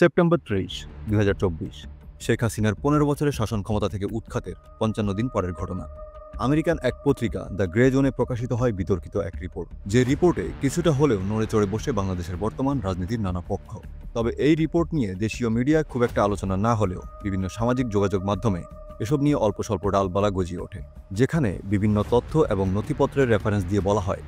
September ৩০, ২০২৪ Sheikh হাসিনার ১৫ বছরের শাসন ক্ষমতা থেকে উৎখাতের ৫৫ দিন পরের ঘটনা। আমেরিকান এক পত্রিকা দ্য গ্রে জোনে প্রকাশিত হয় বিতর্কিত এক রিপোর্ট, যে রিপোর্টে কিছুটা হলেও নড়ে চড়ে বসে বাংলাদেশের বর্তমান রাজনীতির নানা পক্ষ। তবে এই রিপোর্ট নিয়ে দেশীয় মিডিয়ায় খুব একটা আলোচনা না হলেও বিভিন্ন সামাজিক যোগাযোগ মাধ্যমে এসব নিয়ে অল্প স্বল্প ডালপালা গজিয়ে ওঠে, যেখানে বিভিন্ন তথ্য এবং নথিপত্রের রেফারেন্স দিয়ে বলা হয়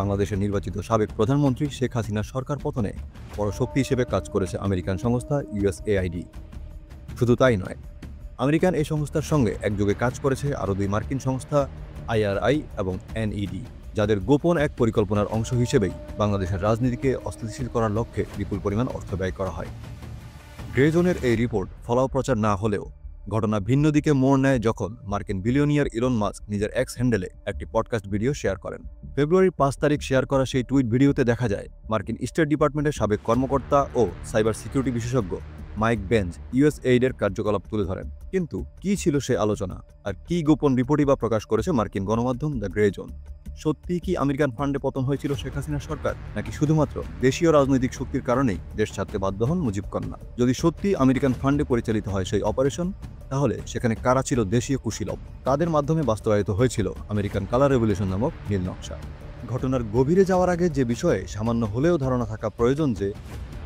বাংলাদেশের নির্বাচিত সাবেক প্রধানমন্ত্রী শেখ হাসিনার সরকার পতনে বড় শক্তি হিসেবে কাজ করেছে আমেরিকান সংস্থা USAID। শুধু তাই নয়, আমেরিকান এই সংস্থার সঙ্গে একযোগে কাজ করেছে আরও দুই মার্কিন সংস্থা IRI এবং NED, যাদের গোপন এক পরিকল্পনার অংশ হিসেবেই বাংলাদেশের রাজনীতিকে অস্থিতিশীল করার লক্ষ্যে বিপুল পরিমাণ অর্থ ব্যয় করা হয়। গ্রে জোনের এই রিপোর্ট ফলাও প্রচার না হলেও ঘটনা ভিন্ন দিকে মোড় নেয় যখন মার্কিন বিলিয়নিয়ার ইলন মাস্ক নিজের এক্স হ্যান্ডেলে একটি পডকাস্ট ভিডিও শেয়ার করেন। ফেব্রুয়ারির ৫ তারিখ শেয়ার করা সেই টুইট ভিডিওতে দেখা যায় মার্কিন স্টেট ডিপার্টমেন্টের সাবেক কর্মকর্তা ও সাইবার সিকিউরিটি বিশেষজ্ঞ মাইক বেঞ্জ USAID-এর কার্যকলাপ তুলে ধরেন। কিন্তু কি ছিল সেই আলোচনা, আর কি গোপন রিপোর্টই বা প্রকাশ করেছে মার্কিন গণমাধ্যম দ্য গ্রে জোন? সত্যিই কি আমেরিকান ফান্ডে পতন হয়েছিল শেখ হাসিনার সরকার, নাকি শুধুমাত্র দেশীয় রাজনৈতিক শক্তির কারণেই দেশ ছাড়তে বাধ্য হন মুজিব কন্যা? যদি সত্যি আমেরিকান ফান্ডে পরিচালিত হয় সেই অপারেশন, তাহলে সেখানে কারা ছিল দেশীয় কুশীলব? তাদের মাধ্যমে বাস্তবায়িত হয়েছিল আমেরিকান কালার রেভলিউশন নামক নীল নকশা। ঘটনার গভীরে যাওয়ার আগে যে বিষয়ে সামান্য হলেও ধারণা থাকা প্রয়োজন, যে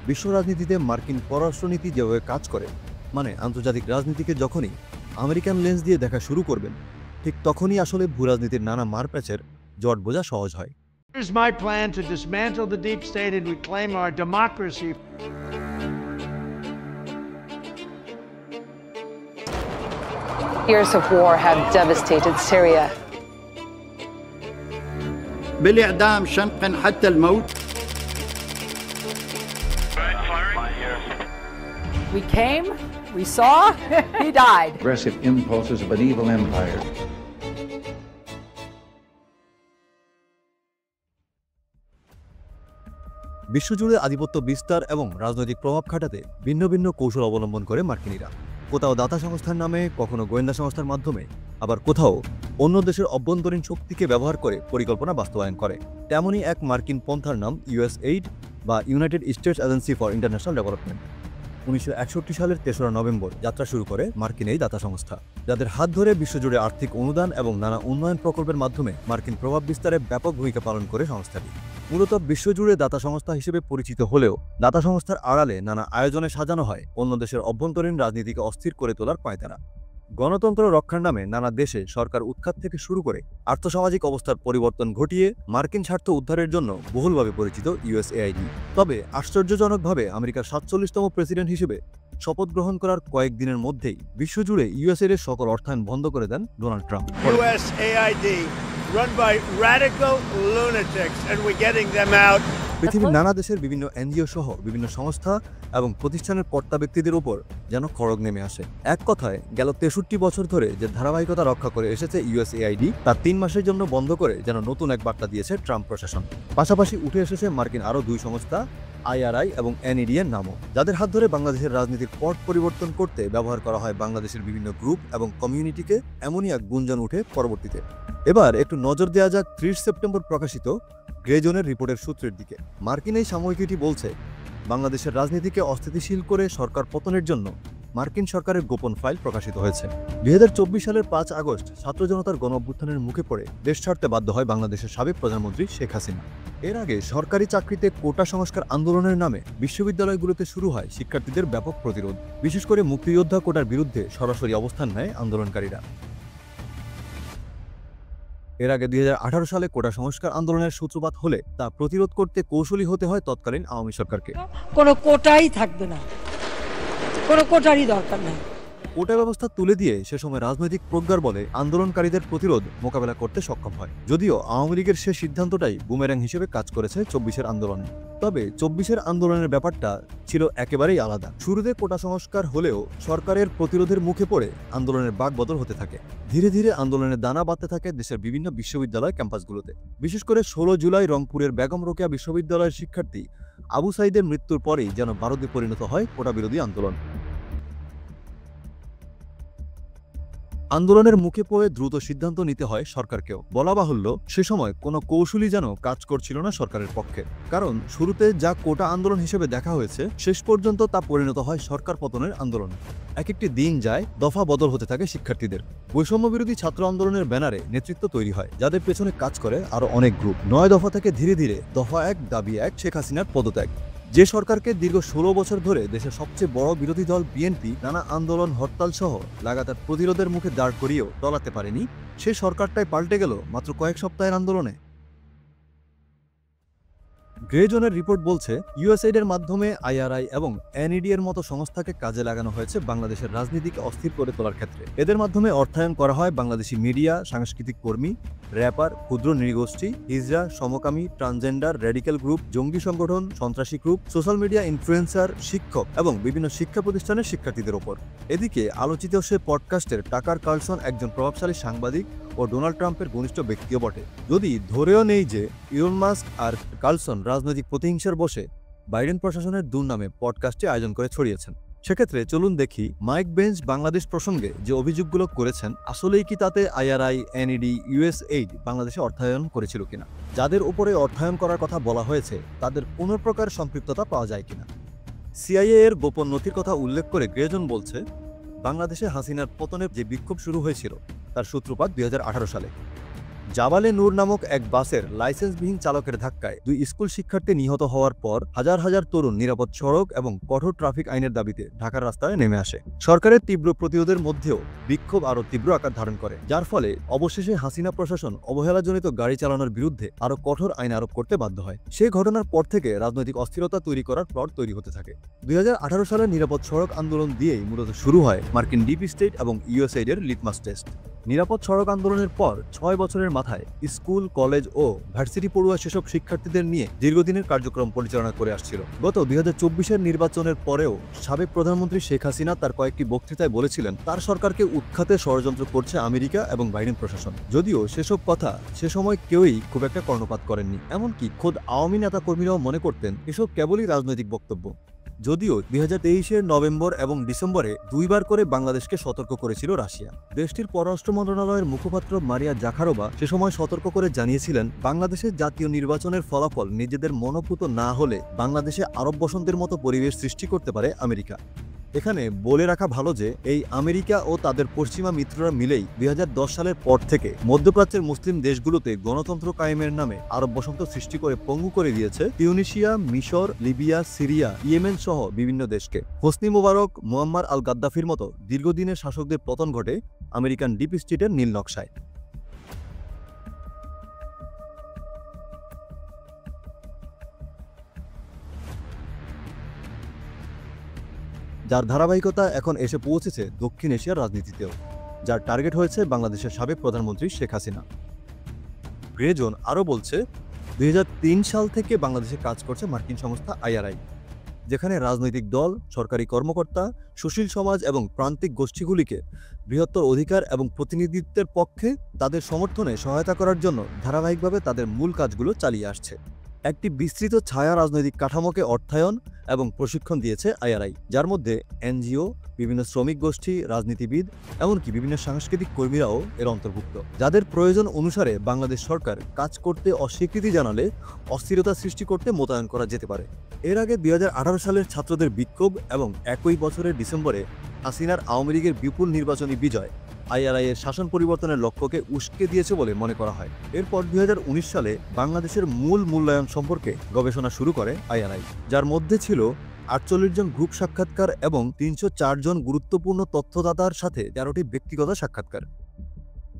বিশ্ব রাজনীতিতে মার্কিন পররাষ্ট্রনীতি যেভাবে কাজ করে, মানে আন্তর্জাতিক রাজনীতিকে যখনই আমেরিকান লেন্স দিয়ে দেখা শুরু করবেন, ঠিক তখনই আসলে ভূরাজনীতির নানা মারপ্যাচের জট বোঝা সহজ হয়। Here's my plan to dismantle the deep state and reclaim our democracy. Years of war have devastated Syria. بالإعدام شنقا حتى الموت. We came, we saw, he died. Aggressive impulses of an evil empire. বিশ্বজুড়ে আধিপত্য বিস্তার এবং রাজনৈতিক প্রভাব খাটাতে ভিন্ন ভিন্ন কৌশল অবলম্বন করে মার্কিনীরা। কোথাও দাতা সংস্থার নামে, কখনো গোয়েন্দা সংস্থার মাধ্যমে, আবার কোথাও অন্য দেশের অভ্যন্তরীণ শক্তিকে ব্যবহার করে পরিকল্পনা বাস্তবায়ন করে। তেমনই এক মার্কিন পন্থার নাম USAID বা United states agency for international development. ১৯৬১ সালের ৩রা নভেম্বর যাত্রা শুরু করে মার্কিন এই দাতা সংস্থা, যাদের হাত ধরে বিশ্বজুড়ে আর্থিক অনুদান এবং নানা উন্নয়ন প্রকল্পের মাধ্যমে মার্কিন প্রভাব বিস্তারে ব্যাপক ভূমিকা পালন করে সংস্থাটি। মূলত বিশ্বজুড়ে দাতা সংস্থা হিসেবে পরিচিত হলেও দাতা সংস্থার আড়ালে নানা আয়োজনে সাজানো হয় অন্য দেশের অভ্যন্তরীণ রাজনীতিকে অস্থির করে তোলার পায়তারা। গণতন্ত্র রক্ষার নামে নানা দেশে সরকার উৎখাত থেকে শুরু করে আর্থসামাজিক অবস্থার পরিবর্তন ঘটিয়ে মার্কিন স্বার্থ উদ্ধারের জন্য বহুলভাবে পরিচিত USAID। তবে আশ্চর্যজনকভাবে আমেরিকার ৪৭তম প্রেসিডেন্ট হিসেবে শপথ গ্রহণ করার কয়েকদিনের মধ্যেই বিশ্বজুড়ে USAID-এর সকল অর্থায়ন বন্ধ করে দেন Donald Trump. USAID run by radical lunatics and we're getting them out. পৃথিবীর নানা দেশের বিভিন্ন NGO সহ বিভিন্ন সংস্থা এবং প্রতিষ্ঠানের কর্তা ব্যক্তিদের উপর যেন খড়গ নেমে আসে। এক কথায় গেল ৬৩ বছর ধরে যে ধারাবাহিকতা রক্ষা করে এসেছে USAID, তা ৩ মাসের জন্য বন্ধ করে যেন নতুন এক বার্তা দিয়েছে ট্রাম্প প্রশাসন। পাশাপাশি উঠে এসেছে মার্কিন আরও দুই সংস্থা IRI এবং NED-এর নামও, যাদের হাত ধরে বাংলাদেশের রাজনীতির পট পরিবর্তন করতে ব্যবহার করা হয় বাংলাদেশের বিভিন্ন গ্রুপ এবং কমিউনিটিকে। এমনই এক গুঞ্জন উঠে পরবর্তীতে। এবার একটু নজর দেওয়া যাক ৩০ সেপ্টেম্বর প্রকাশিত গ্রে জোনের রিপোর্টের সূত্রের দিকে। মার্কিন এই সাময়িকীটি বলছে, বাংলাদেশের রাজনীতিকে অস্থিতিশীল করে সরকার পতনের জন্য মার্কিন সরকারের গোপন ফাইল প্রকাশিত হয়েছে। ২০২৪ সালের ৫ আগস্ট ছাত্র জনতার গণঅভ্যুত্থানের মুখে পড়ে দেশ ছাড়তে বাধ্য হয় বাংলাদেশের সাবেক প্রধানমন্ত্রী শেখ হাসিনা। এর আগে সরকারি চাকরিতে কোটা সংস্কার আন্দোলনের নামে বিশ্ববিদ্যালয়গুলোতে শুরু হয় শিক্ষার্থীদের ব্যাপক প্রতিরোধ। বিশেষ করে মুক্তিযোদ্ধা কোটার বিরুদ্ধে সরাসরি অবস্থান নেয় আন্দোলনকারীরা। এর আগে ২০১৮ সালে কোটা সংস্কার আন্দোলনের সূত্রপাত হলে তা প্রতিরোধ করতে কৌশলী হতে হয় তৎকালীন আওয়ামী সরকারকে। কোনো কোটাই থাকবে না, কোনো কোটারই দরকার নাই। কোটা ব্যবস্থা তুলে দিয়ে সে সময় রাজনৈতিক প্রজ্ঞার বলে আন্দোলনকারীদের প্রতিরোধ মোকাবেলা করতে সক্ষম হয়। যদিও আওয়ামী লীগের সে সিদ্ধান্তটাই বুমেরাং হিসেবে কাজ করেছে ২৪-এর আন্দোলনে। তবে ২৪-এর আন্দোলনের ব্যাপারটা ছিল একেবারেই আলাদা। শুরুতে কোটা সংস্কার হলেও সরকারের প্রতিরোধের মুখে পড়ে আন্দোলনের বাকবদল হতে থাকে। ধীরে ধীরে আন্দোলনের দানা বাঁধতে থাকে দেশের বিভিন্ন বিশ্ববিদ্যালয় ক্যাম্পাসগুলোতে। বিশেষ করে ১৬ জুলাই রংপুরের বেগম রোকেয়া বিশ্ববিদ্যালয়ের শিক্ষার্থী আবু সাইদের মৃত্যুর পরেই যেন ভারতে পরিণত হয় কোটা বিরোধী আন্দোলন। আন্দোলনের মুখে পড়ে দ্রুত সিদ্ধান্ত নিতে হয় সরকারকেও। বলা বাহুল্য, সে সময় কোনো কৌশলই যেন কাজ করছিল না সরকারের পক্ষে। কারণ শুরুতে যা কোটা আন্দোলন হিসেবে দেখা হয়েছে, শেষ পর্যন্ত তা পরিণত হয় সরকার পতনের আন্দোলন। এক একটি দিন যায়, দফা বদল হতে থাকে শিক্ষার্থীদের। বৈষম্য বিরোধী ছাত্র আন্দোলনের ব্যানারে নেতৃত্ব তৈরি হয়, যাদের পেছনে কাজ করে আরো অনেক গ্রুপ। 9 দফা থেকে ধীরে ধীরে দফা 1, দাবি 1, শেখ হাসিনার পদত্যাগ। যে সরকারকে দীর্ঘ 16 বছর ধরে দেশের সবচেয়ে বড় বিরোধী দল বিএনপি নানা আন্দোলন, হরতাল সহ লাগাতার প্রতিরোধের মুখে দাঁড় করিয়েও টলাতে পারেনি, সেই সরকারটাই পাল্টে গেল মাত্র কয়েক সপ্তাহের আন্দোলনে। গ্রে জোনের রিপোর্ট বলছে, ইউএসএইডের মাধ্যমে আইআরআই এবং এনইডি এর মতো সংস্থাকে কাজে লাগানো হয়েছে বাংলাদেশের রাজনীতিকে অস্থির করে তোলার ক্ষেত্রে। এদের মাধ্যমে অর্থায়ন করা হয় বাংলাদেশি মিডিয়া, সাংস্কৃতিক কর্মী, র্যাপার, ক্ষুদ্র নৃগোষ্ঠী, হিজড়া, সমকামী, ট্রান্সজেন্ডার, রেডিক্যাল গ্রুপ, জঙ্গি সংগঠন, সন্ত্রাসী গ্রুপ, সোশ্যাল মিডিয়া ইনফ্লুয়েন্সার, শিক্ষক এবং বিভিন্ন শিক্ষা প্রতিষ্ঠানের শিক্ষার্থীদের ওপর। এদিকে আলোচিত সে পডকাস্টের টাকার কার্লসন একজন প্রভাবশালী সাংবাদিক ও ডোনাল্ড ট্রাম্পের ঘনিষ্ঠ ব্যক্তিও বটে। যদি ধরেও নেই যে ইলন মাস্ক আর কার্লসন রাজনৈতিক প্রতিহিংসার বসে বাইডেন প্রশাসনের দুর্নামে পডকাস্টে আয়োজন করে ছড়িয়েছেন, সেক্ষেত্রে চলুন দেখি মাইক বেঞ্চ বাংলাদেশ প্রসঙ্গে যে অভিযোগগুলো করেছেন, আসলেই কি তাতে আইআরআই, এনইডি, ইউএসএইড বাংলাদেশে অর্থায়ন করেছিল কিনা। যাদের উপরে অর্থায়ন করার কথা বলা হয়েছে তাদের কোনো প্রকার সম্পৃক্ততা পাওয়া যায় কিনা। সিআইএ এর গোপন নথির কথা উল্লেখ করে গ্রেজন বলছে, বাংলাদেশে হাসিনার পতনের যে বিক্ষোভ শুরু হয়েছিল তার সূত্রপাত 2018 সালে। জাবালে নূর নামক এক বাসের লাইসেন্সবিহীন চালকের ধাক্কায় 2 স্কুল শিক্ষার্থী নিহত হওয়ার পর হাজার হাজার তরুণ নিরাপদ সড়ক এবং কঠোর ট্রাফিক আইনের দাবিতে ঢাকার রাস্তায় নেমে আসে। সরকারের তীব্র প্রতিরোধের মধ্যেও বিক্ষোভ আরও তীব্র আকার ধারণ করে, যার ফলে অবশেষে হাসিনা প্রশাসন অবহেলাজনিত গাড়ি চালানোর বিরুদ্ধে আরও কঠোর আইন আরোপ করতে বাধ্য হয়। সেই ঘটনার পর থেকে রাজনৈতিক অস্থিরতা তৈরি করার প্লট তৈরি হতে থাকে। 2018 সালের নিরাপদ সড়ক আন্দোলন দিয়েই মূলত শুরু হয় মার্কিন ডিপ স্টেট এবং ইউএসএইডের লিটমাস টেস্ট। নিরাপদ সড়ক আন্দোলনের পর 6 বছরের মাথায় স্কুল, কলেজ ও ভার্সিটি পড়ুয়া সেসব শিক্ষার্থীদের নিয়ে দীর্ঘদিনের কার্যক্রম পরিচালনা করে আসছিল। গত 2024-এর নির্বাচনের পরেও সাবেক প্রধানমন্ত্রী শেখ হাসিনা তার কয়েকটি বক্তৃতায় বলেছিলেন, তার সরকারকে উৎখাতে ষড়যন্ত্র করছে আমেরিকা এবং বাইডেন প্রশাসন। যদিও সেসব কথা সে সময় কেউই খুব একটা কর্ণপাত করেননি, এমনকি খোদ আওয়ামী নেতাকর্মীরাও মনে করতেন এসব কেবলই রাজনৈতিক বক্তব্য। যদিও 2023-এর নভেম্বর এবং ডিসেম্বরে 2 বার করে বাংলাদেশকে সতর্ক করেছিল রাশিয়া। দেশটির পররাষ্ট্র মন্ত্রণালয়ের মুখপাত্র মারিয়া জাখারোভা সে সময় সতর্ক করে জানিয়েছিলেন, বাংলাদেশের জাতীয় নির্বাচনের ফলাফল নিজেদের মনোপুত না হলে বাংলাদেশে আরব বসন্তের মতো পরিবেশ সৃষ্টি করতে পারে আমেরিকা। এখানে বলে রাখা ভালো যে এই আমেরিকা ও তাদের পশ্চিমা মিত্ররা মিলেই 2010 সালের পর থেকে মধ্যপ্রাচ্যের মুসলিম দেশগুলোতে গণতন্ত্র কায়েমের নামে আরব বসন্ত সৃষ্টি করে পঙ্গু করে দিয়েছে তিউনিসিয়া, মিশর, লিবিয়া, সিরিয়া, ইয়েমেন সহ বিভিন্ন দেশকে। হোসনি মোবারক, মুয়াম্মার আল গাদ্দাফির মতো দীর্ঘদিনের শাসকদের পতন ঘটে আমেরিকান ডিপ স্টেটের নীল নকশায়। যার ধারাবাহিকতা এখন এসে পৌঁছেছে দক্ষিণ এশিয়ার রাজনীতিতেও, যার টার্গেট হয়েছে বাংলাদেশের সাবেক প্রধানমন্ত্রী শেখ হাসিনা। গ্রেজন আরও বলছে, 2003 সাল থেকে বাংলাদেশে কাজ করছে মার্কিন সংস্থা আইআরআই, যেখানে রাজনৈতিক দল, সরকারি কর্মকর্তা, সুশীল সমাজ এবং প্রান্তিক গোষ্ঠীগুলিকে বৃহত্তর অধিকার এবং প্রতিনিধিত্বের পক্ষে তাদের সমর্থনে সহায়তা করার জন্য ধারাবাহিকভাবে তাদের মূল কাজগুলো চালিয়ে আসছে। একটি বিস্তৃত ছায়া রাজনৈতিক কাঠামোকে অর্থায়ন এবং প্রশিক্ষণ দিয়েছে আইআরআই, যার মধ্যে এনজিও, বিভিন্ন শ্রমিক গোষ্ঠী, রাজনীতিবিদ, এমনকি বিভিন্ন সাংস্কৃতিক কর্মীরাও এর অন্তর্ভুক্ত, যাদের প্রয়োজন অনুসারে বাংলাদেশ সরকার কাজ করতে অস্বীকৃতি জানালে অস্থিরতা সৃষ্টি করতে মোতায়েন করা যেতে পারে। এর আগে 2018 সালের ছাত্রদের বিক্ষোভ এবং একই বছরের ডিসেম্বরে হাসিনার আওয়ামী লীগের বিপুল নির্বাচনী বিজয় আইআরআই এর শাসন পরিবর্তনের লক্ষ্যকে উস্কে দিয়েছে বলে মনে করা হয়। এরপর 2019 সালে বাংলাদেশের মূল মূল্যায়ন সম্পর্কে গবেষণা শুরু করে আইআরআই, যার মধ্যে ছিল 48 জন গ্রুপ সাক্ষাৎকার এবং 304 জন গুরুত্বপূর্ণ তথ্যদাতার সাথে 13টি ব্যক্তিগত সাক্ষাৎকার।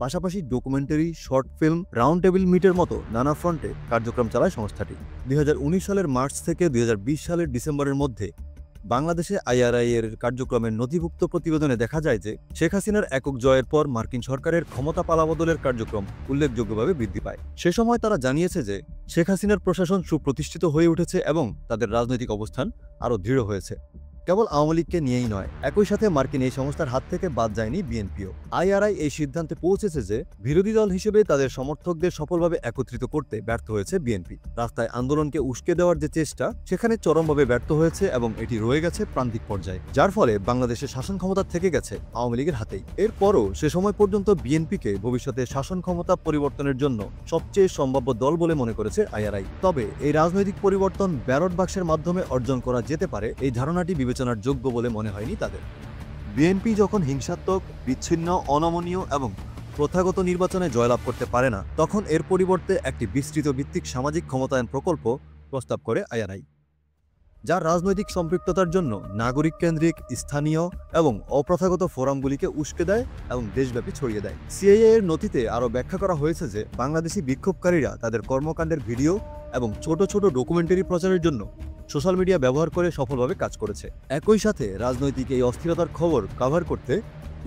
পাশাপাশি documentary, short film, round table মিটের মতো নানা ফ্রন্টে কার্যক্রম চালায় সংস্থাটি। 2019 সালের মার্চ থেকে 2020 সালের ডিসেম্বরের মধ্যে বাংলাদেশে আইআরআই এর কার্যক্রমের নথিভুক্ত প্রতিবেদনে দেখা যায় যে শেখ হাসিনার একক জয়ের পর মার্কিন সরকারের ক্ষমতা পালাবদলের কার্যক্রম উল্লেখযোগ্যভাবে বৃদ্ধি পায়। সে সময় তারা জানিয়েছে যে শেখ হাসিনার প্রশাসন সুপ্রতিষ্ঠিত হয়ে উঠেছে এবং তাদের রাজনৈতিক অবস্থান আরও দৃঢ় হয়েছে। কেবল আওয়ামী লীগকে নিয়েই নয়, একই সাথে মার্কিন এই সংস্থার হাত থেকে বাদ যায়নি বিএনপিও। আইআরআই এই সিদ্ধান্তে পৌঁছেছে যে বিরোধী দল হিসেবে তাদের সমর্থকদের সফলভাবে একত্রিত করতে ব্যর্থ হয়েছে বিএনপি। রাস্তায় আন্দোলনকে উস্কে দেওয়ার যে চেষ্টা, সেখানে চরমভাবে ব্যর্থ হয়েছে এবং এটি রয়ে গেছে প্রান্তিক পর্যায়ে, যার ফলে বাংলাদেশের শাসন ক্ষমতা থেকে গেছে আওয়ামী লীগের হাতেই। এরপরও সে সময় পর্যন্ত বিএনপিকে ভবিষ্যতে শাসন ক্ষমতা পরিবর্তনের জন্য সবচেয়ে সম্ভাব্য দল বলে মনে করেছে আইআরআই। তবে এই রাজনৈতিক পরিবর্তন ব্যালট বাক্সের মাধ্যমে অর্জন করা যেতে পারে, এই ধারণাটি বিবেচনার যোগ্য বলে মনে হয়নি তাদের। বিএনপি যখন হিংসাত্মক, বিচ্ছিন্ন, অনমনীয় এবং প্রথাগত নির্বাচনে জয়লাভ করতে পারে না, তখন এর পরিবর্তে একটি বিস্তৃত ভিত্তিক সামাজিক ক্ষমতায়ন প্রকল্প প্রস্তাব করে আইআরআই, যা রাজনৈতিক সম্পৃক্ততার জন্য নাগরিক কেন্দ্রিক, স্থানীয় এবং অপ্রথাগত ফোরামগুলিকে উস্কে দেয় এবং দেশব্যাপী ছড়িয়ে দেয়। সিআইএ এর নথিতে আরও ব্যাখ্যা করা হয়েছে যে বাংলাদেশি বিক্ষোভকারীরা তাদের কর্মকাণ্ডের ভিডিও এবং ছোট ছোট ডকুমেন্টারি প্রচারের জন্য সোশ্যাল মিডিয়া ব্যবহার করে সফলভাবে কাজ করেছে। একই সাথে রাজনৈতিক এই অস্থিরতার খবর কভার করতে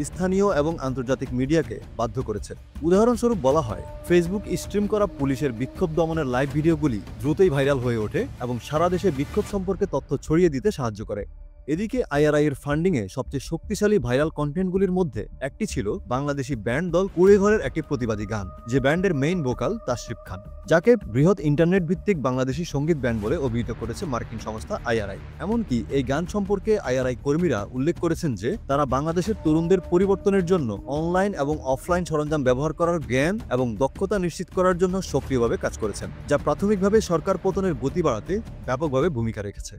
স্থানীয় এবং আন্তর্জাতিক মিডিয়াকে বাধ্য করেছে। উদাহরণস্বরূপ বলা হয়, ফেসবুক স্ট্রিম করা পুলিশের বিক্ষোভ দমনের লাইভ ভিডিওগুলি দ্রুতই ভাইরাল হয়ে ওঠে এবং সারা দেশে বিক্ষোভ সম্পর্কে তথ্য ছড়িয়ে দিতে সাহায্য করে। এদিকে আইআরআই এর ফান্ডিংয়ে সবচেয়ে শক্তিশালী ভাইরাল কন্টেন্টগুলির মধ্যে একটি ছিল বাংলাদেশি ব্যান্ড দল কুড়েঘরের একটি প্রতিবাদী গান, যে ব্যান্ডের মেইন ভোকাল তাশরিফ খান, যাকে বৃহৎ ইন্টারনেট ভিত্তিক বাংলাদেশি সঙ্গীত ব্যান্ড বলে অভিহিত করেছে মার্কিন সংস্থা আইআরআই। এমনকি এই গান সম্পর্কে আইআরআই কর্মীরা উল্লেখ করেছেন যে তারা বাংলাদেশের তরুণদের পরিবর্তনের জন্য অনলাইন এবং অফলাইন সরঞ্জাম ব্যবহার করার জ্ঞান এবং দক্ষতা নিশ্চিত করার জন্য সক্রিয়ভাবে কাজ করেছেন, যা প্রাথমিকভাবে সরকার পতনের গতি বাড়াতে ব্যাপকভাবে ভূমিকা রেখেছে।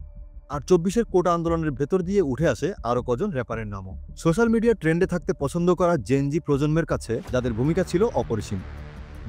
আর 24-এর কোটা আন্দোলনের ভেতর দিয়ে উঠে আসে আরও কজন র্যাপারের নামও। সোশ্যাল মিডিয়া ট্রেন্ডে থাকতে পছন্দ করা জেনজি প্রজন্মের কাছে যাদের ভূমিকা ছিল অপরিসীম।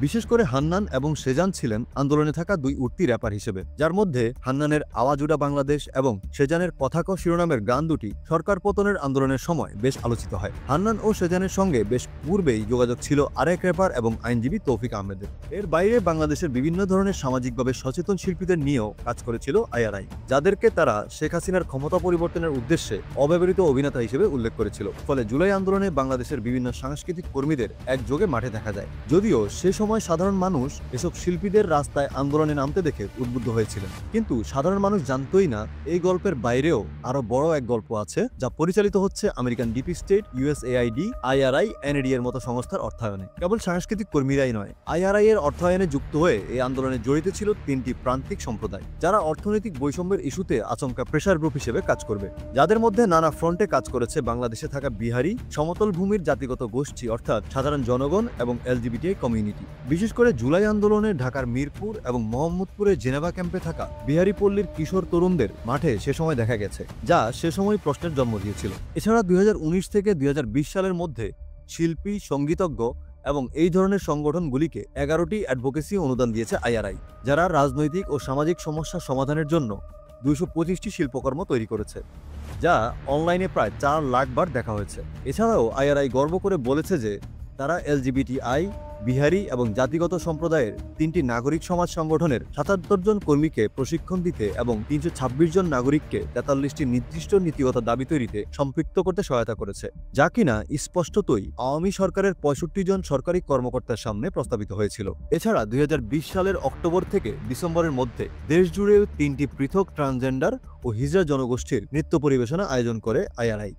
বিশেষ করে হান্নান এবং সেজান ছিলেন আন্দোলনে থাকা দুই উঠতি র্যাপার হিসেবে, যার মধ্যে হান্নানের আওয়াজ উড়া বাংলাদেশ এবং সেজানের কথা ক শিরোনামের গান দুটি সরকার পতনের আন্দোলনের সময় বেশ আলোচিত হয়। হান্নান ও সেজানের সঙ্গে বেশ পূর্বেই যোগাযোগ ছিল আরেক র্যাপার এবং আইনজীবী তৌফিক আহমেদের। এর বাইরে বাংলাদেশের বিভিন্ন ধরনের সামাজিকভাবে সচেতন শিল্পীদের নিয়েও কাজ করেছিল আইআরআই, যাদেরকে তারা শেখ হাসিনার ক্ষমতা পরিবর্তনের উদ্দেশ্যে অব্যবহৃত অভিনেতা হিসেবে উল্লেখ করেছিল। ফলে জুলাই আন্দোলনে বাংলাদেশের বিভিন্ন সাংস্কৃতিক কর্মীদের একযোগে মাঠে দেখা যায়। যদিও সে সময় সাধারণ মানুষ এসব শিল্পীদের রাস্তায় আন্দোলনে নামতে দেখে উদ্বুদ্ধ হয়েছিলেন, কিন্তু সাধারণ মানুষ জানতই না এই গল্পের বাইরেও আরো বড় এক গল্প আছে, যা পরিচালিত হচ্ছে American deep state, USAID, IRI, NAD এর মতো সংস্থার অর্থায়নে। কেবল সাংস্কৃতিক কর্মীরাই নয়, আইআরআই এর অর্থায়নে যুক্ত হয়ে এই আন্দোলনে জড়িত ছিল 3টি প্রান্তিক সম্প্রদায়, যারা অর্থনৈতিক বৈষম্যের ইস্যুতে আচমকা প্রেসার গ্রুপ হিসেবে কাজ করবে। যাদের মধ্যে নানা ফ্রন্টে কাজ করেছে বাংলাদেশে থাকা বিহারি, সমতল ভূমির জাতিগত গোষ্ঠী অর্থাৎ সাধারণ জনগণ এবং এলজিবিটিআই কমিউনিটি। বিশেষ করে জুলাই আন্দোলনে ঢাকার মিরপুর এবং মোহাম্মদপুরে জেনেভা ক্যাম্পে থাকা বিহারি পল্লীর কিশোর তরুণদের মাঠে সে সময় দেখা গেছে, যা সে সময় প্রশ্নের জন্ম দিয়েছিল। এছাড়া 2019 থেকে 2020 সালের মধ্যে শিল্পী, সঙ্গীতজ্ঞ এবং এই ধরনের সংগঠনগুলিকে 11টি অ্যাডভোকেসি অনুদান দিয়েছে আইআরআই, যারা রাজনৈতিক ও সামাজিক সমস্যা সমাধানের জন্য 225টি শিল্পকর্ম তৈরি করেছে, যা অনলাইনে প্রায় 4 লাখ বার দেখা হয়েছে। এছাড়াও আইআরআই গর্ব করে বলেছে যে তারা এলজিবিটিআই, বিহারি এবং জাতিগত সম্প্রদায়ের 3টি নাগরিক সমাজ সংগঠনের 77 জন কর্মীকে প্রশিক্ষণ দিতে এবং 326 জন নাগরিককে 43টি নির্দিষ্ট নীতিগত দাবি তৈরিতে সম্পৃক্ত করতে সহায়তা করেছে, যা কিনা স্পষ্টতই আওয়ামী সরকারের 65 জন সরকারি কর্মকর্তার সামনে প্রস্তাবিত হয়েছিল। এছাড়া 2020 সালের অক্টোবর থেকে ডিসেম্বরের মধ্যে দেশজুড়ে 3টি পৃথক ট্রান্সজেন্ডার ও হিজড়া জনগোষ্ঠীর নৃত্য পরিবেশনা আয়োজন করে আইআরআই,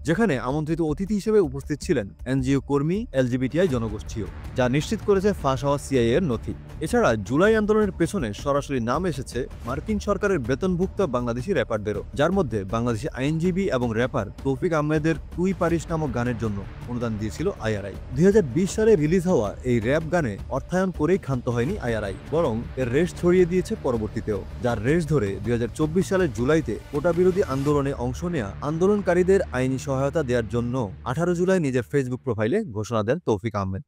যেখানে আমন্ত্রিত অতিথি হিসেবে উপস্থিত ছিলেন এনজিও কর্মী, এলজিবিটিআই জনগোষ্ঠীও, যা নিশ্চিত করেছে ফাঁস হওয়া সিআইএ এর নথি। এছাড়া জুলাই আন্দোলনের পেছনে সরাসরি নাম এসেছে মার্কিন সরকারের বেতনভুক্ত বাংলাদেশি র্যাপারদেরও, যার মধ্যে বাংলাদেশি আইনজীবী এবং র্যাপার তৌফিক আহমেদের তুই পারিস নামক গানের জন্য অনুদান দিয়েছিল আইআরআই। 2020 সালে রিলিজ হওয়া এই র্যাপ গানে অর্থায়ন করেই ক্ষান্ত হয়নি আইআরআই, বরং এর রেশ ছড়িয়ে দিয়েছে পরবর্তীতেও, যার রেশ ধরে 2024 সালের জুলাইতে কোটা বিরোধী আন্দোলনে অংশ নেওয়া আন্দোলনকারীদের আইনি সহায়তা দেওয়ার জন্য 18 জুলাই নিজের ফেসবুক প্রোফাইলে ঘোষণা দেন তৌফিক আহমেদ।